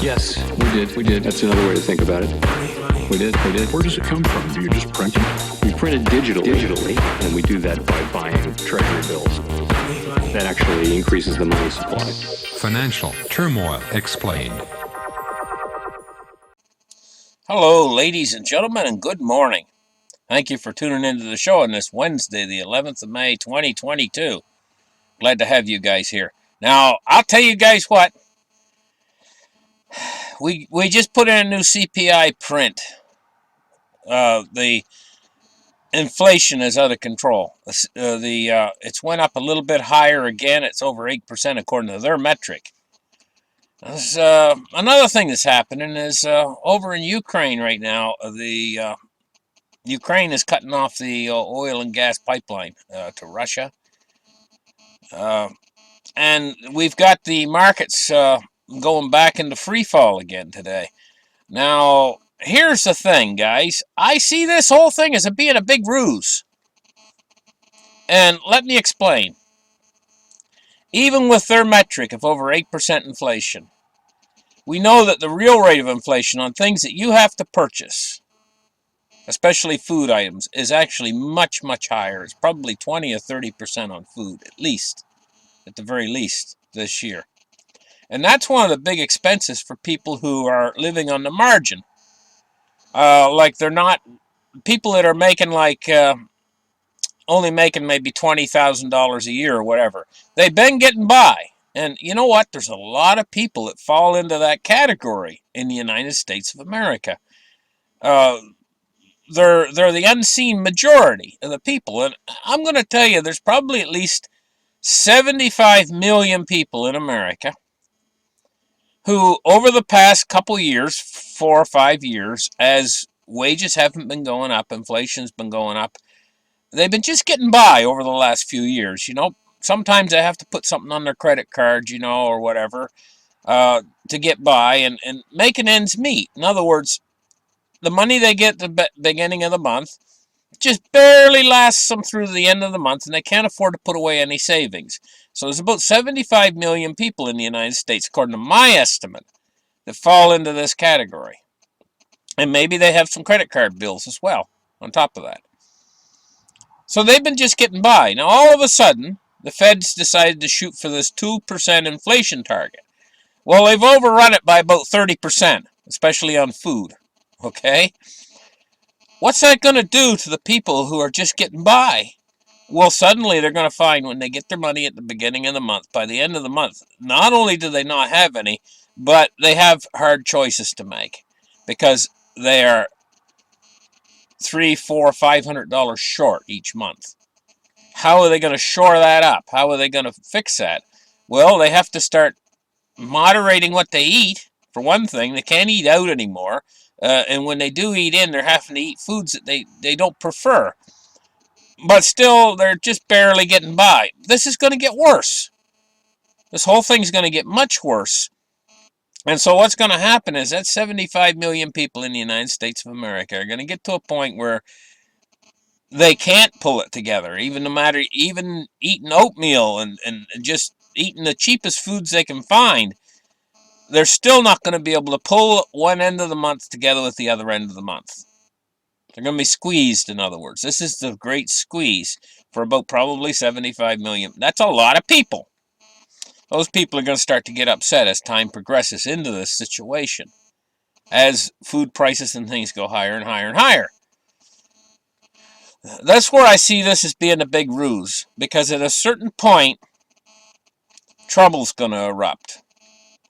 Yes, we did. We did. That's another way to think about it. We did. Where does it come from? Do you just print it? We print it digitally, and we do that by buying treasury bills. That actually increases the money supply. Financial turmoil explained. Hello, ladies and gentlemen, and good morning. Thank you for tuning into the show on this Wednesday, the 11th of May, 2022. Glad to have you guys here. Now, I'll tell you guys what. We just put in a new CPI print. The inflation is out of control. It's went up a little bit higher again. It's over 8% according to their metric. Another thing that's happening is over in Ukraine right now, Ukraine is cutting off the oil and gas pipeline to Russia. And we've got the markets going back into free fall again today. Now, here's the thing, guys. I see this whole thing as being a big ruse. And let me explain. Even with their metric of over 8% inflation, we know that the real rate of inflation on things that you have to purchase, especially food items, is actually much, much higher. It's probably 20 or 30% on food, at the very least, this year. And that's one of the big expenses for people who are living on the margin. Like they're not, people that are making only making maybe $20,000 a year or whatever. They've been getting by. And you know what? There's a lot of people that fall into that category in the United States of America. They're the unseen majority of the people. And I'm going to tell you, there's probably at least 75 million people in America who, over the past couple years, 4 or 5 years, as wages haven't been going up, inflation's been going up, they've been just getting by over the last few years. Sometimes they have to put something on their credit card, or whatever, to get by and making ends meet. In other words, the money they get at the beginning of the month just barely lasts them through the end of the month, and they can't afford to put away any savings. So there's about 75 million people in the United States, according to my estimate, that fall into this category. And maybe they have some credit card bills as well, on top of that. So they've been just getting by. Now, all of a sudden, the Feds decided to shoot for this 2% inflation target. Well, they've overrun it by about 30%, especially on food. Okay? What's that going to do to the people who are just getting by? Well, suddenly they're going to find when they get their money at the beginning of the month, by the end of the month, not only do they not have any, but they have hard choices to make because they are $300, $400, $500 short each month. How are they going to shore that up? How are they going to fix that? Well, they have to start moderating what they eat. For one thing, they can't eat out anymore. And when they do eat in, they're having to eat foods that they don't prefer. But still, they're just barely getting by. This is going to get worse. This whole thing's going to get much worse. And so what's going to happen is that 75 million people in the United States of America are going to get to a point where they can't pull it together, even eating oatmeal and just eating the cheapest foods they can find. They're still not going to be able to pull one end of the month together with the other end of the month. They're going to be squeezed, in other words. This is the great squeeze for about probably 75 million. That's a lot of people. Those people are going to start to get upset as time progresses into this situation, as food prices and things go higher and higher and higher. That's where I see this as being a big ruse, because at a certain point, trouble's going to erupt.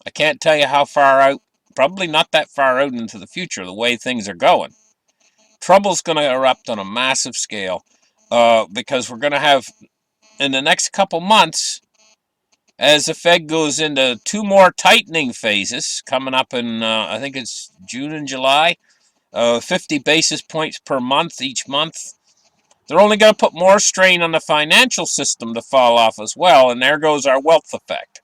I can't tell you how far out, probably not that far out into the future, the way things are going. Trouble's going to erupt on a massive scale, because we're going to have, in the next couple months, as the Fed goes into 2 more tightening phases, coming up in, I think it's June and July, 50 basis points per month each month. They're only going to put more strain on the financial system to fall off as well, and there goes our wealth effect.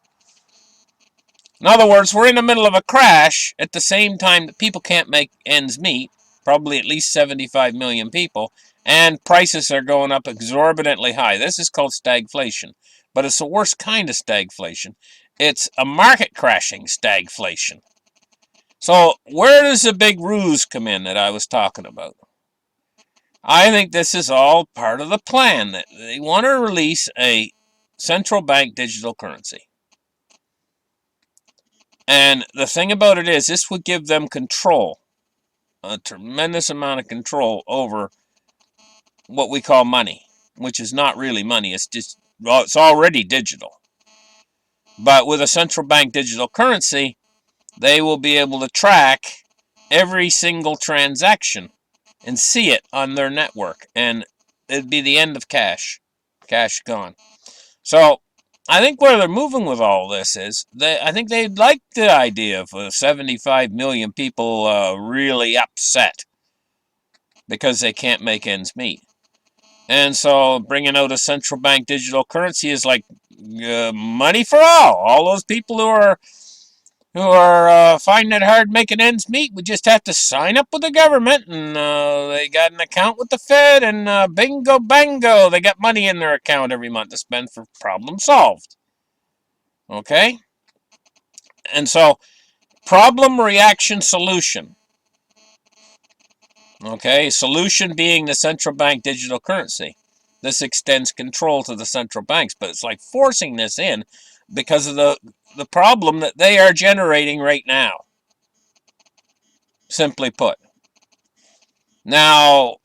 In other words, we're in the middle of a crash at the same time that people can't make ends meet, probably at least 75 million people, and prices are going up exorbitantly high. This is called stagflation, but it's the worst kind of stagflation. It's a market crashing stagflation. So where does the big ruse come in that I was talking about? I think this is all part of the plan. That they want to release a central bank digital currency. And the thing about it is, this would give them control, a tremendous amount of control over what we call money, which is not really money. It's just, well, it's already digital. But with a central bank digital currency, they will be able to track every single transaction and see it on their network. And it'd be the end of cash. Cash gone. So I think where they're moving with all this is, I think they like the idea of 75 million people really upset because they can't make ends meet. And so bringing out a central bank digital currency is like money for all. All those people who are finding it hard making ends meet, we just have to sign up with the government, and they got an account with the Fed, and bingo bango, they got money in their account every month to spend for problem solved. Okay? And so, problem, reaction, solution. Okay? Solution being the central bank digital currency. This extends control to the central banks, but it's like forcing this in because of the problem that they are generating right now. Simply put. Now,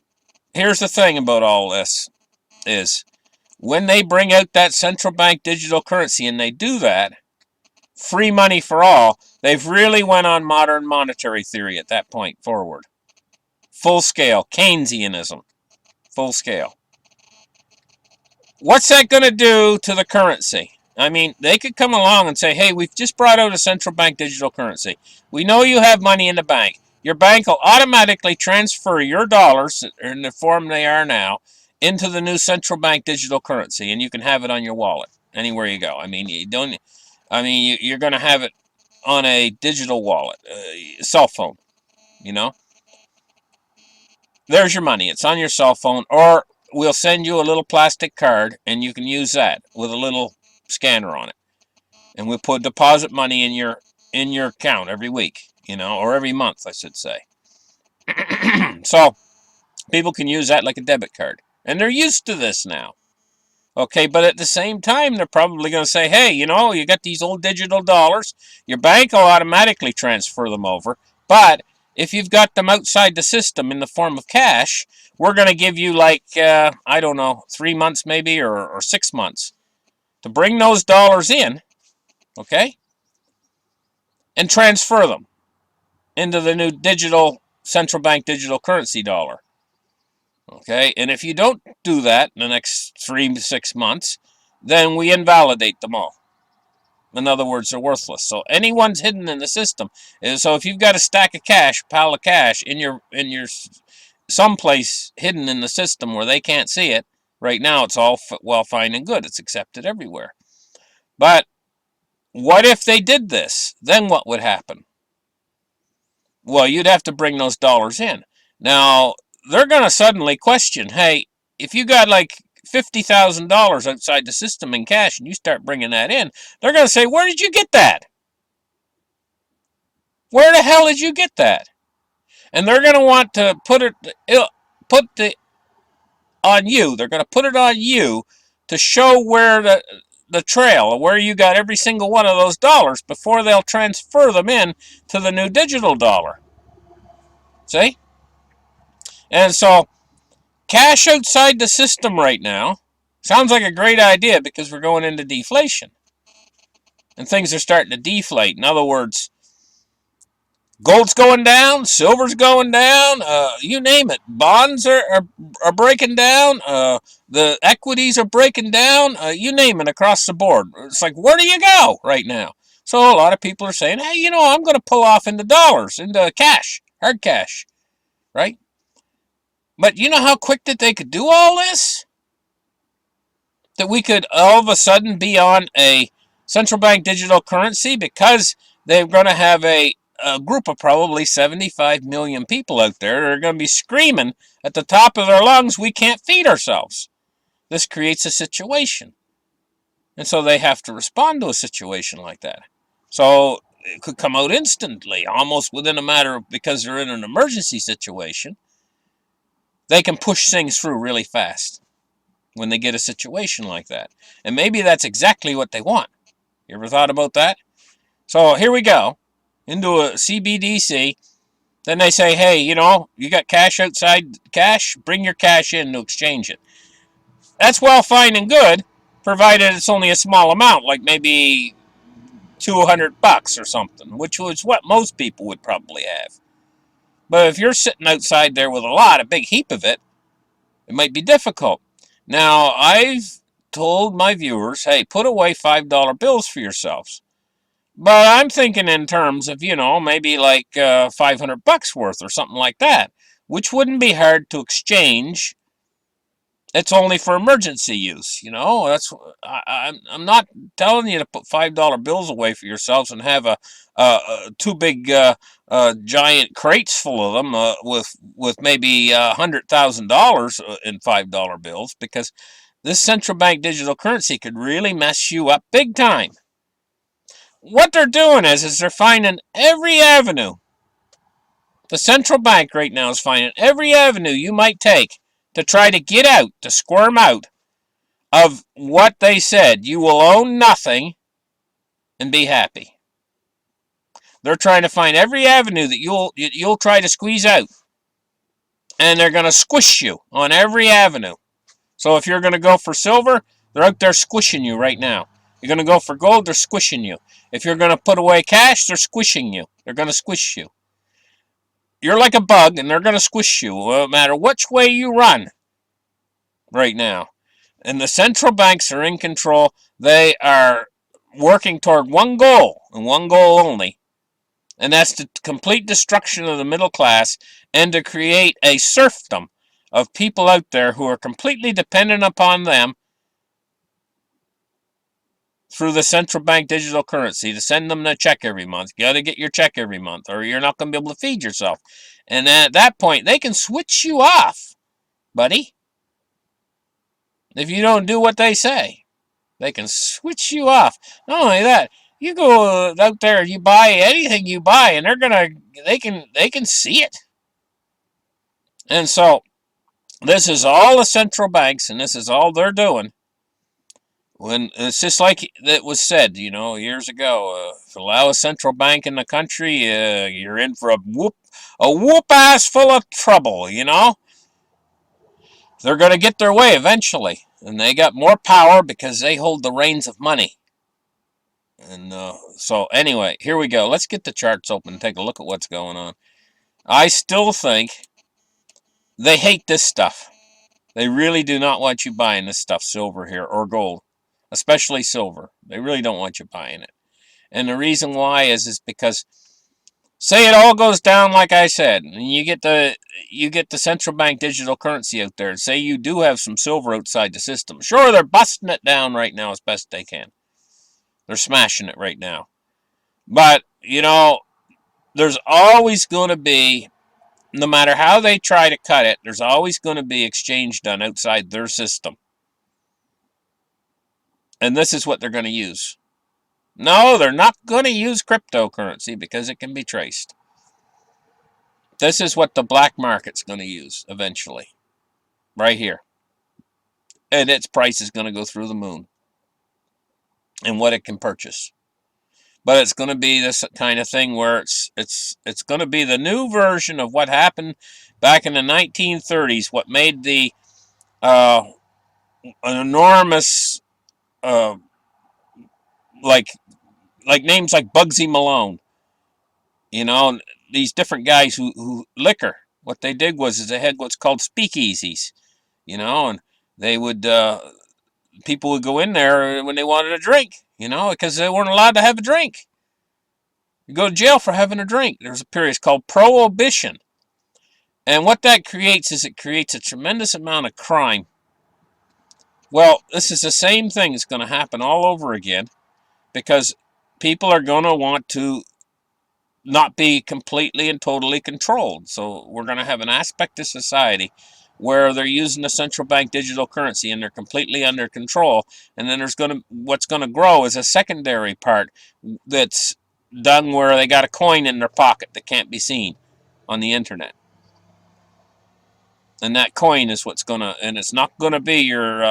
here's the thing about all this is when they bring out that central bank digital currency and they do that, free money for all, they've really went on modern monetary theory at that point forward. Full scale, Keynesianism, full scale. What's that going to do to the currency? I mean, they could come along and say, hey, we've just brought out a central bank digital currency. We know you have money in the bank. Your bank will automatically transfer your dollars, in the form they are now, into the new central bank digital currency, and you can have it on your wallet anywhere you go. I mean, you're going to have it on a digital wallet, cell phone, you know. There's your money. It's on your cell phone, or we'll send you a little plastic card, and you can use that with a little scanner on it. And we'll put deposit money in your account every week, you know, or every month, I should say. So people can use that like a debit card. And they're used to this now. Okay, but at the same time, they're probably going to say, hey, you know, you got these old digital dollars. Your bank will automatically transfer them over. But if you've got them outside the system in the form of cash, we're going to give you like, I don't know, 3 months maybe, or 6 months to bring those dollars in, okay, and transfer them into the new digital central bank digital currency dollar. Okay, and if you don't do that in the next 3 to 6 months, then we invalidate them all. In other words, they're worthless. So anyone's hidden in the system. So if you've got a stack of cash, pile of cash in your someplace hidden in the system where they can't see it, right now it's all well, fine and good. It's accepted everywhere. But what if they did this? Then what would happen? Well, you'd have to bring those dollars in. Now, they're going to suddenly question, hey, if you got like $50,000 outside the system in cash and you start bringing that in, they're going to say, where did you get that? Where the hell did you get that? And they're going to want to put it on you. They're going to put it on you to show where the trail, where you got every single one of those dollars before they'll transfer them in to the new digital dollar. See? And so, cash outside the system right now sounds like a great idea because we're going into deflation. And things are starting to deflate. In other words, gold's going down, silver's going down, you name it. Bonds are breaking down, the equities are breaking down, you name it, across the board. It's like, where do you go right now? So a lot of people are saying, hey, you know, I'm going to pull off into dollars, into cash, hard cash, right? But you know how quick that they could do all this? That we could all of a sudden be on a central bank digital currency because they're going to have a group of probably 75 million people out there that are going to be screaming at the top of their lungs, we can't feed ourselves. This creates a situation. And so they have to respond to a situation like that. So it could come out instantly, almost within a matter of, because they're in an emergency situation. They can push things through really fast when they get a situation like that. And maybe that's exactly what they want. You ever thought about that? So here we go, into a CBDC. Then they say, hey, you got cash outside, cash, bring your cash in to exchange it. That's well, fine and good, provided it's only a small amount, like maybe $200 or something, which was what most people would probably have. But if you're sitting outside there with a big heap of it, it might be difficult. Now, I've told my viewers, hey, put away $5 bills for yourselves. But I'm thinking in terms of, maybe like $500 worth or something like that, which wouldn't be hard to exchange. It's only for emergency use, That's I'm not telling you to put $5 bills away for yourselves and have two big giant crates full of them with maybe $100,000 in $5 bills, because this central bank digital currency could really mess you up big time. What they're doing is they're finding every avenue. The central bank right now is finding every avenue you might take to try to get out, to squirm out of what they said. You will own nothing and be happy. They're trying to find every avenue that you'll try to squeeze out. And they're going to squish you on every avenue. So if you're going to go for silver, they're out there squishing you right now. You're going to go for gold, they're squishing you. If you're going to put away cash, they're squishing you. They're going to squish you. You're like a bug, and they're going to squish you, no matter which way you run right now. And the central banks are in control. They are working toward one goal, and one goal only, and that's the complete destruction of the middle class, and to create a serfdom of people out there who are completely dependent upon them through the central bank digital currency to send them a check every month. You got to get your check every month, or you're not going to be able to feed yourself. And at that point, they can switch you off, buddy. If you don't do what they say, they can switch you off. Not only that, you go out there and you buy anything you buy, and they can see it. And so this is all the central banks, and this is all they're doing. When it's just like it was said, years ago, if you allow a central bank in the country, you're in for a whoop ass full of trouble. They're going to get their way eventually, and they got more power because they hold the reins of money. And so anyway, here we go. Let's get the charts open and take a look at what's going on. I still think they hate this stuff. They really do not want you buying this stuff, silver here, or gold. Especially silver. They really don't want you buying it. And the reason why is because, say it all goes down like I said, and you get the central bank digital currency out there, and say you do have some silver outside the system. Sure, they're busting it down right now as best they can. They're smashing it right now. But, there's always going to be, no matter how they try to cut it, there's always going to be exchange done outside their system. And this is what they're going to use. No, they're not going to use cryptocurrency because it can be traced. This is what the black market's going to use eventually. Right here. And its price is going to go through the moon. And what it can purchase. But it's going to be this kind of thing where it's going to be the new version of what happened back in the 1930s. What made the an enormous like names like Bugsy Malone, these different guys who liquor. What they did was they had what's called speakeasies, and they would people would go in there when they wanted a drink, because they weren't allowed to have a drink. You go to jail for having a drink. There's a period called prohibition, and what that creates is it creates a tremendous amount of crime. Well, this is the same thing that's going to happen all over again, because people are going to want to not be completely and totally controlled. So we're going to have an aspect of society where they're using the central bank digital currency and they're completely under control. And then what's going to grow is a secondary part that's done where they got a coin in their pocket that can't be seen on the internet. And that coin is what's gonna, and it's not gonna be your,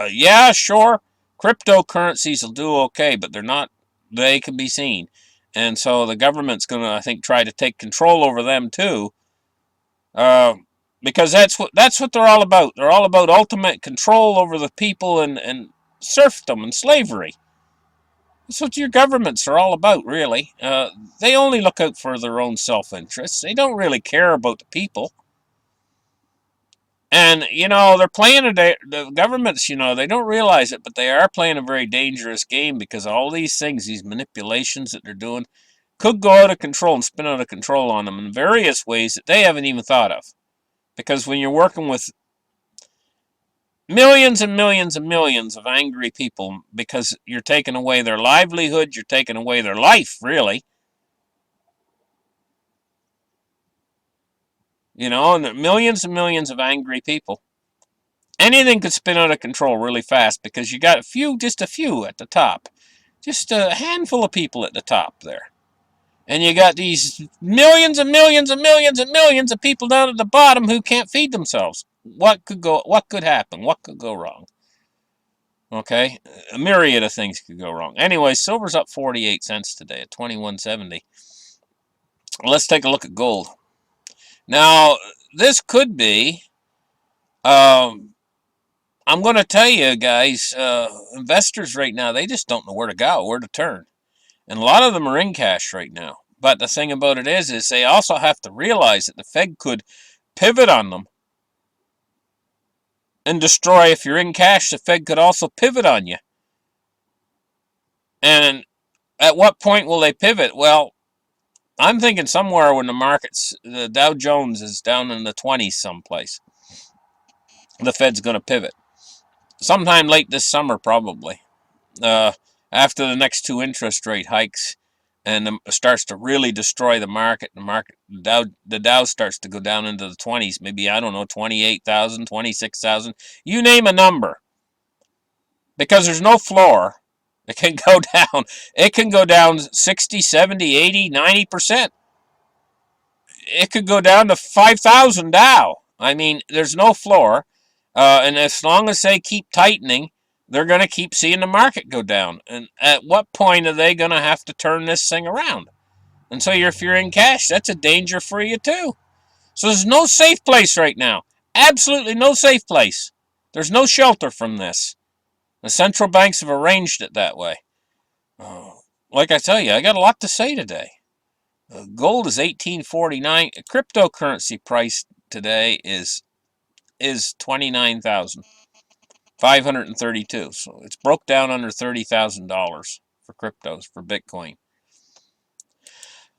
yeah, sure, cryptocurrencies will do okay, but they're not, they can be seen. And so the government's gonna, I think, try to take control over them too. Because that's what they're all about. They're all about ultimate control over the people and serfdom and slavery. That's what your governments are all about, really. They only look out for their own self-interests. They don't really care about the people. And, they're playing the governments, they don't realize it, but they are playing a very dangerous game because all these things, these manipulations that they're doing, could go out of control and spin out of control on them in various ways that they haven't even thought of. Because when you're working with millions and millions and millions of angry people because you're taking away their livelihood, you're taking away their life, really. And millions and millions of angry people. Anything could spin out of control really fast because you got just a few at the top. Just a handful of people at the top there. And you got these millions and millions and millions and millions of people down at the bottom who can't feed themselves. What could happen? What could go wrong? Okay, a myriad of things could go wrong. Anyway, silver's up 48 cents today at 21.70. Let's take a look at gold. Now, this could be, I'm going to tell you guys, investors right now, they just don't know where to go, where to turn. And a lot of them are in cash right now. But the thing about it is they also have to realize that the Fed could pivot on them and destroy. If you're in cash, the Fed could also pivot on you. And at what point will they pivot? Well, I'm thinking somewhere when the Dow Jones is down in the 20s someplace, the Fed's going to pivot. Sometime late this summer, probably. After the next 2 interest rate hikes, and starts to really destroy the market. The Dow starts to go down into the 20s, maybe, I don't know, 28,000, 26,000. You name a number. Because there's no floor. It can go down. It can go down 60, 70, 80, 90%. It could go down to 5,000 Dow. I mean, there's no floor. And as long as they keep tightening, they're going to keep seeing the market go down. And at what point are they going to have to turn this thing around? And so if you're in cash, that's a danger for you too. So there's no safe place right now. Absolutely no safe place. There's no shelter from this. The central banks have arranged it that way. Like I tell you, I got a lot to say today. Gold is 1849. Cryptocurrency price today is 29,532. So it's broke down under $30,000 for cryptos, for Bitcoin.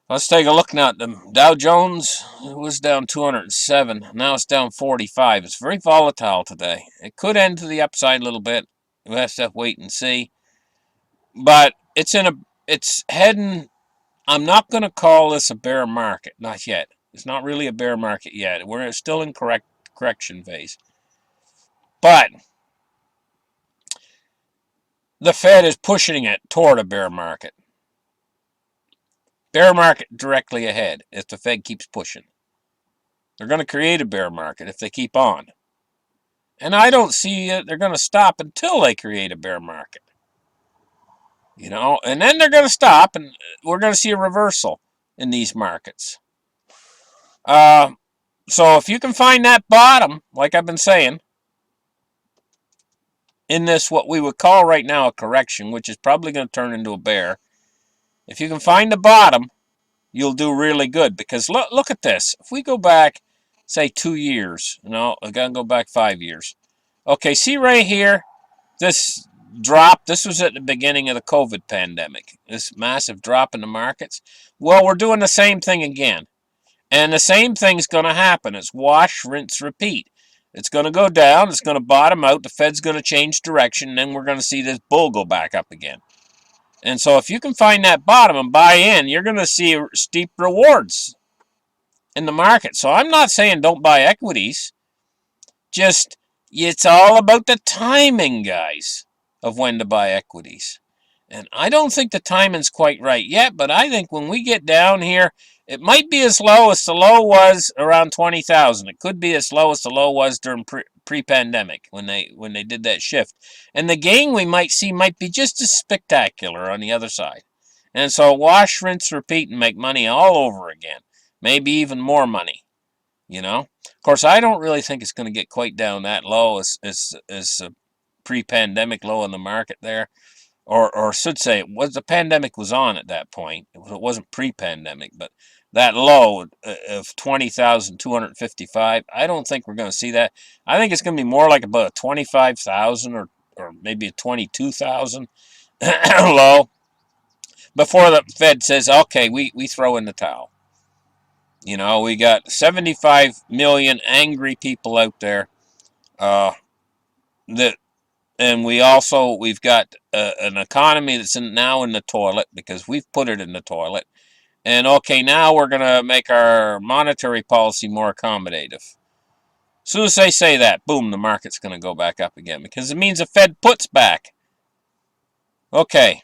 Let's take a look now at the Dow Jones. It was down 207. Now it's down 45. It's very volatile today. It could end to the upside a little bit. We'll have to wait and see. But it's heading. I'm not going to call this a bear market. Not yet. It's not really a bear market yet. We're still in correction phase. But the Fed is pushing it toward a bear market. Bear market directly ahead if the Fed keeps pushing. They're going to create a bear market if they keep on. And I don't see they're going to stop until they create a bear market. And then they're going to stop, and we're going to see a reversal in these markets. So if you can find that bottom, like I've been saying, in this what we would call right now a correction, which is probably going to turn into a bear, if you can find the bottom, you'll do really good. Because look at this. If we go back, say 2 years, I'm going to go back 5 years. Okay, see right here, this drop, this was at the beginning of the COVID pandemic, this massive drop in the markets. Well, we're doing the same thing again. And the same thing's going to happen. It's wash, rinse, repeat. It's going to go down, it's going to bottom out, the Fed's going to change direction, and then we're going to see this bull go back up again. And so if you can find that bottom and buy in, you're going to see steep rewards in the market. So I'm not saying don't buy equities. It's all about the timing, guys, of when to buy equities. And I don't think the timing's quite right yet, but I think when we get down here, it might be as low as the low was around 20,000. It could be as low as the low was during pre-pandemic when they did that shift. And the gain we might see might be just as spectacular on the other side. And so wash, rinse, repeat, and make money all over again. Maybe even more money, you know? Of course, I don't really think it's going to get quite down that low as a pre-pandemic low in the market there. Or should say, it was the pandemic was on at that point. It wasn't pre-pandemic, but that low of 20,255, I don't think we're going to see that. I think it's going to be more like about a 25,000 or maybe a 22,000 low before the Fed says, okay, we throw in the towel. You know, we got 75 million angry people out there that and we've got an economy that's now in the toilet because we've put it in the toilet. And okay, now we're going to make our monetary policy more accommodative. As soon as they say that, boom, the market's going to go back up again because it means the Fed puts back. Okay,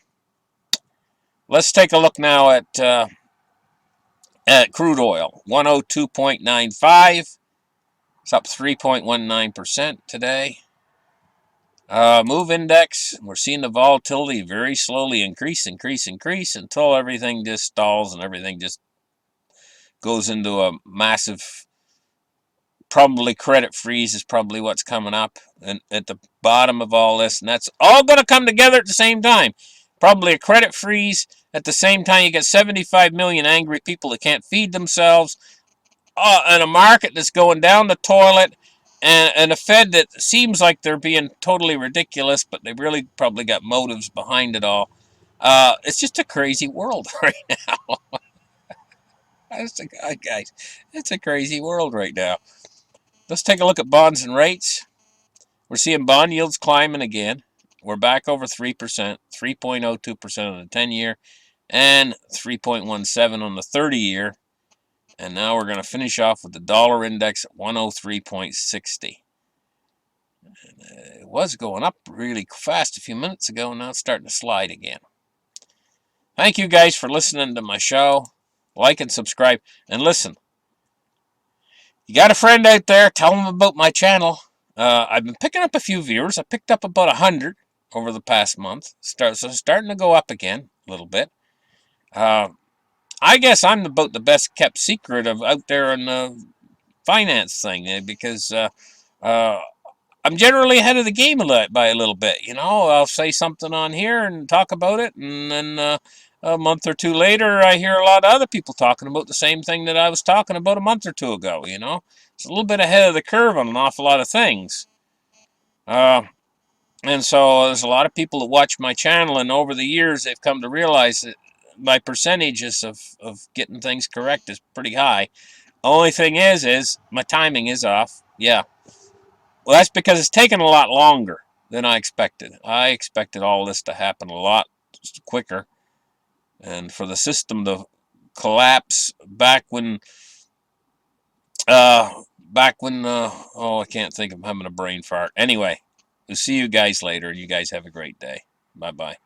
let's take a look now at crude oil. 102.95. It's up 3.19% today. Move index, we're seeing the volatility very slowly increase until everything just stalls and everything just goes into a massive, probably credit freeze is probably what's coming up and at the bottom of all this. And that's all going to come together at the same time. Probably a credit freeze. At the same time, you get 75 million angry people that can't feed themselves. And a market that's going down the toilet. And a Fed that seems like they're being totally ridiculous, but they really probably got motives behind it all. It's just a crazy world right now. Guys, it's a crazy world right now. Let's take a look at bonds and rates. We're seeing bond yields climbing again. We're back over 3%, 3.02% on the 10-year, and 3.17 on the 30-year. And now we're going to finish off with the dollar index at 103.60. It was going up really fast a few minutes ago, and now it's starting to slide again. Thank you guys for listening to my show. Like and subscribe. And listen, you got a friend out there, tell them about my channel. I've been picking up a few viewers. I picked up about 100 over the past month. So starting to go up again a little bit. I guess I'm about the best kept secret of out there in the finance thing because I'm generally ahead of the game by a little bit. You know, I'll say something on here and talk about it, and then a month or two later, I hear a lot of other people talking about the same thing that I was talking about a month or two ago. You know, it's a little bit ahead of the curve on an awful lot of things. And so there's a lot of people that watch my channel, and over the years, they've come to realize that my percentages of getting things correct is pretty high. Only thing is my timing is off. Yeah. Well, that's because it's taken a lot longer than I expected. I expected all this to happen a lot quicker. And for the system to collapse back when, oh, I can't think, I'm having a brain fart. Anyway, we'll see you guys later. You guys have a great day. Bye-bye.